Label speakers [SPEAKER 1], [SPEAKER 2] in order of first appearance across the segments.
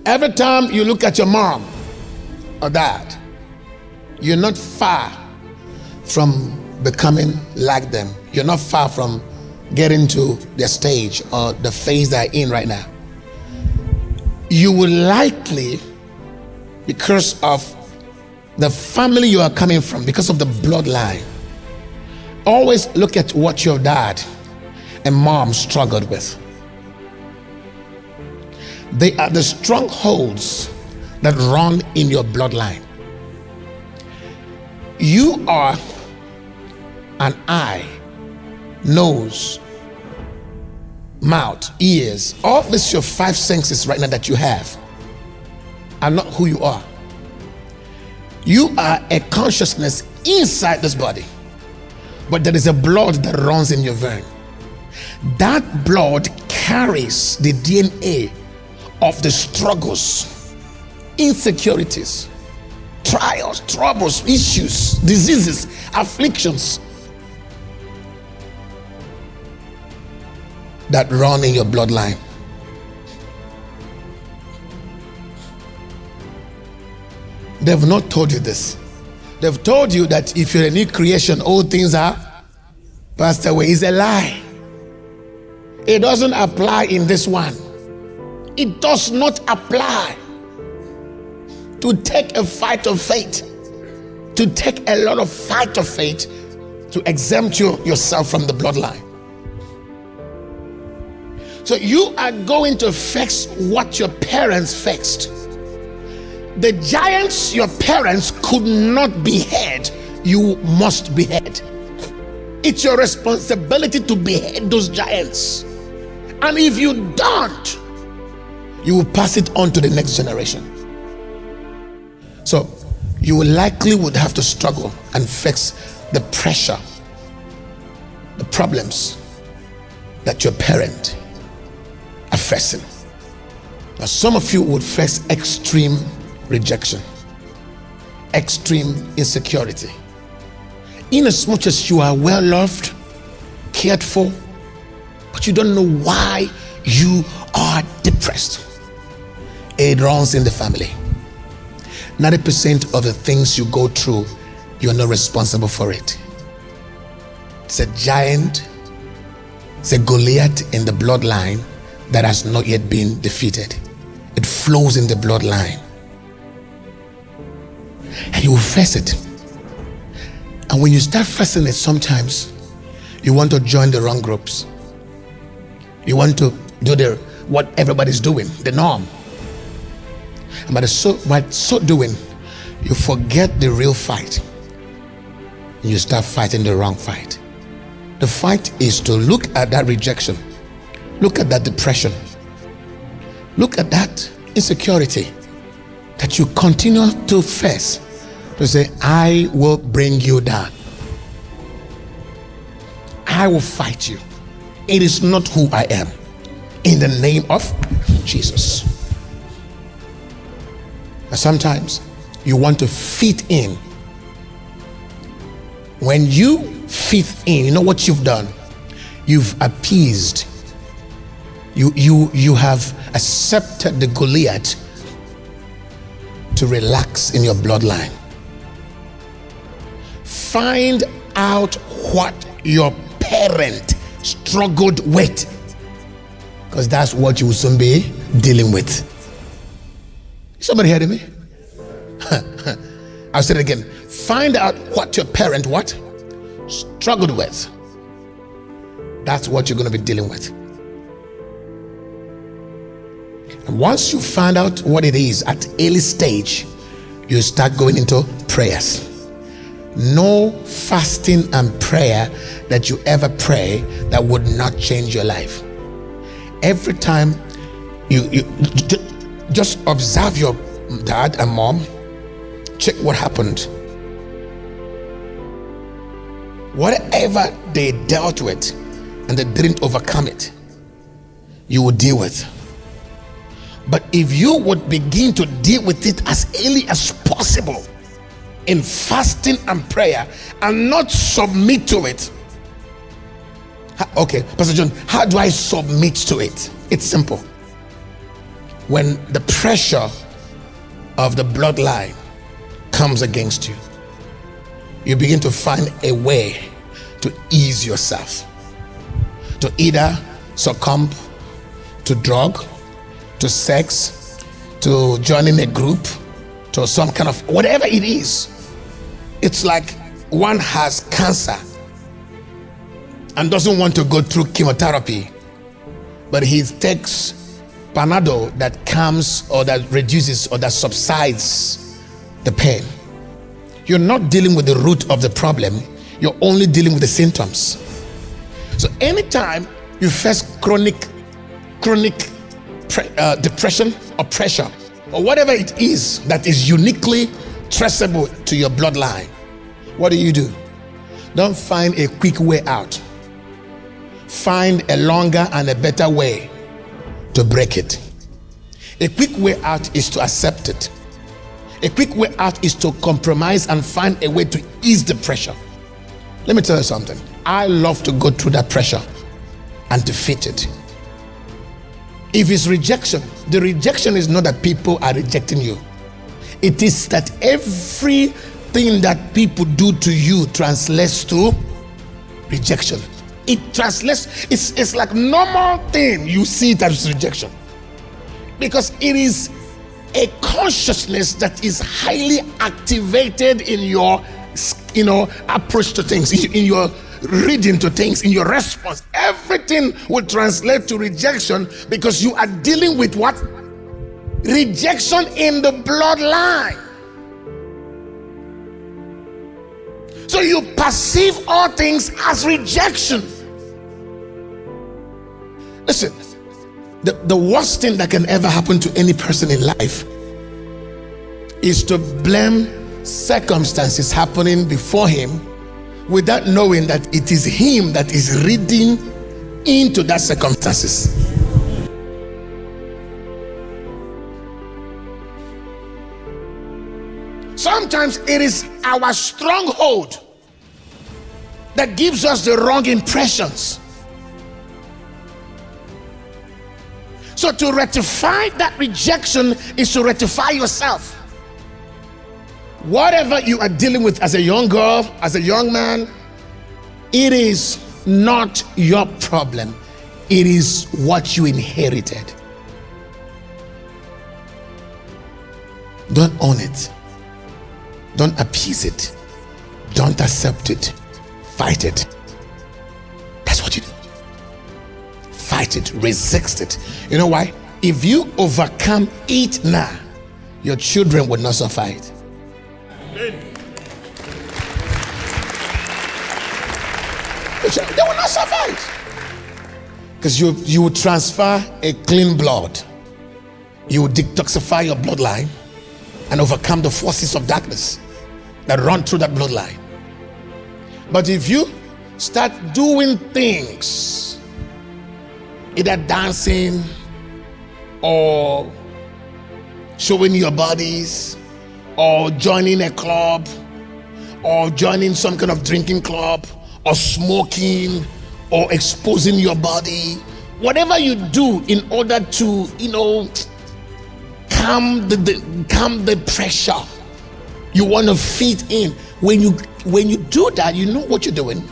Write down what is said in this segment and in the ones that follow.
[SPEAKER 1] Every time you look at your mom or dad, you're not far from becoming like them. You're not far from getting to their stage or the phase they're in right now. You will likely, because of the family you are coming from, because of the bloodline, always look at what your dad and mom struggled with. They are the strongholds that run in your bloodline. You are an eye, nose, mouth, ears. All this, your 5 senses right now that you have, are not who you are. You are a consciousness inside this body, but there is a blood that runs in your vein. That blood carries the DNA of the struggles, insecurities, trials, troubles, issues, diseases, afflictions that run in your bloodline. They've not told you this. They've told you that if you're a new creation, all things are passed away. It's a lie. It doesn't apply in this one. It does not apply to take a fight of faith, to take a lot of fight of faith to exempt yourself from the bloodline. So you are going to fix what your parents fixed. The giants your parents could not behead, you must behead. It's your responsibility to behead those giants. And if you don't, you will pass it on to the next generation. So you will likely would have to struggle and fix the pressure, the problems that your parent are facing. Now some of you would face extreme rejection, extreme insecurity. In as much as you are well loved, cared for, but you don't know why you are depressed. It runs in the family. 90% of the things you go through, you're not responsible for it. It's a giant, it's a Goliath in the bloodline that has not yet been defeated. It flows in the bloodline. And you will face it. And when you start facing it, sometimes you want to join the wrong groups. You want to do what everybody's doing, the norm. And by so doing, you forget the real fight. And you start fighting the wrong fight. The fight is to look at that rejection. Look at that depression. Look at that insecurity that you continue to face. To say, I will bring you down. I will fight you. It is not who I am. In the name of Jesus. And sometimes you want to fit in. When you fit in, you know what you've done? You've appeased. You have accepted the Goliath to relax in your bloodline. Find out what your parent struggled with, because that's what you will soon be dealing with. Somebody heard me? I'll say it again. Find out what your parent struggled with. That's what you're going to be dealing with. And once you find out what it is at early stage, you start going into prayers. No fasting and prayer that you ever pray that would not change your life. Every time you just observe your dad and mom, check what happened. Whatever they dealt with and they didn't overcome it, you will deal with. But if you would begin to deal with it as early as possible in fasting and prayer and not submit to it. Okay, Pastor John, how do I submit to it? It's simple. when the pressure of the bloodline comes against you, you begin to find a way to ease yourself, to either succumb to drug, to sex, to joining a group, to some kind of whatever it is. It's like one has cancer and doesn't want to go through chemotherapy, but he takes Panadol that calms or that reduces or that subsides the pain. You're not dealing with the root of the problem, you're only dealing with the symptoms. So anytime you face chronic depression or pressure or whatever it is that is uniquely traceable to your bloodline, what do? Don't find a quick way out. Find a longer and a better way to break it. A quick way out is to accept it. A quick way out is to compromise and find a way to ease the pressure. Let me tell you something. I love to go through that pressure and defeat it. If it's rejection, the rejection is not that people are rejecting you. It is that everything that people do to you translates to rejection. It translates, it's like normal thing, you see it as rejection. Because it is a consciousness that is highly activated in your, approach to things, in your reading to things, in your response. Everything will translate to rejection because you are dealing with what? Rejection in the bloodline. So you perceive all things as rejection. Listen, the worst thing that can ever happen to any person in life is to blame circumstances happening before him without knowing that it is him that is reading into that circumstances. Sometimes it is our stronghold that gives us the wrong impressions. So to rectify that rejection is to rectify yourself. Whatever you are dealing with as a young girl, as a young man, it is not your problem. It is what you inherited. Don't own it. Don't appease it. Don't accept it. Fight it. That's what you do. Fight it. Resist it. You know why? If you overcome it now, your children will not suffer it. They will not suffer it. Because you will transfer a clean blood. You will detoxify your bloodline and overcome the forces of darkness that run through that bloodline. But if you start doing things, either dancing or showing your bodies or joining a club or joining some kind of drinking club or smoking or exposing your body, whatever you do in order to, calm the pressure you want to feed in. When you do that, you know what you're doing.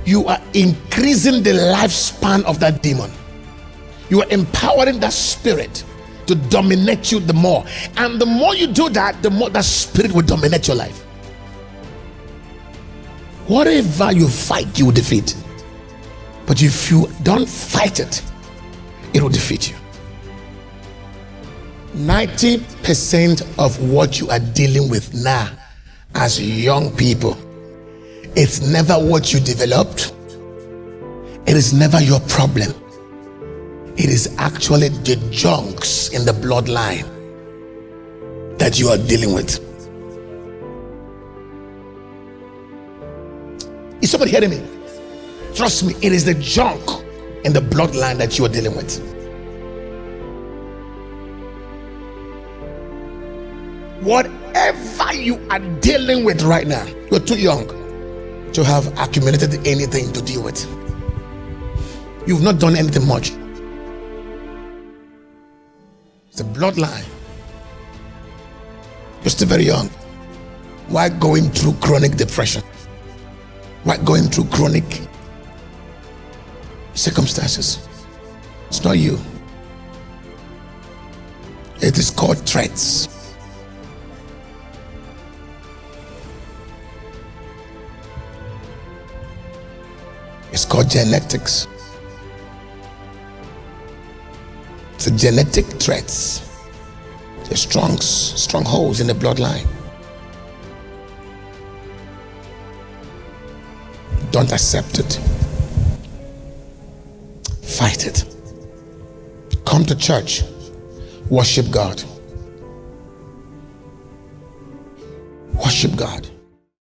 [SPEAKER 1] You are increasing the lifespan of that demon. You are empowering that spirit to dominate you the more. And the more you do that, the more that spirit will dominate your life. Whatever you fight, you will defeat. But if you don't fight it, it will defeat you. 90% of what you are dealing with now as young people, it's never what you developed. It is never your problem. It is actually the junks in the bloodline that you are dealing with. Is somebody hearing me? Trust me, it is the junk in the bloodline that you are dealing with. Whatever you are dealing with right now, you're too young to have accumulated anything to deal with. You've not done anything much. It's a bloodline. You're still very young. Why going through chronic depression? Why going through chronic circumstances? It's not you. It is called threats. It's called genetics. It's the genetic threats. The strongholds in the bloodline. Don't accept it. Fight it. Come to church. Worship God. Worship God.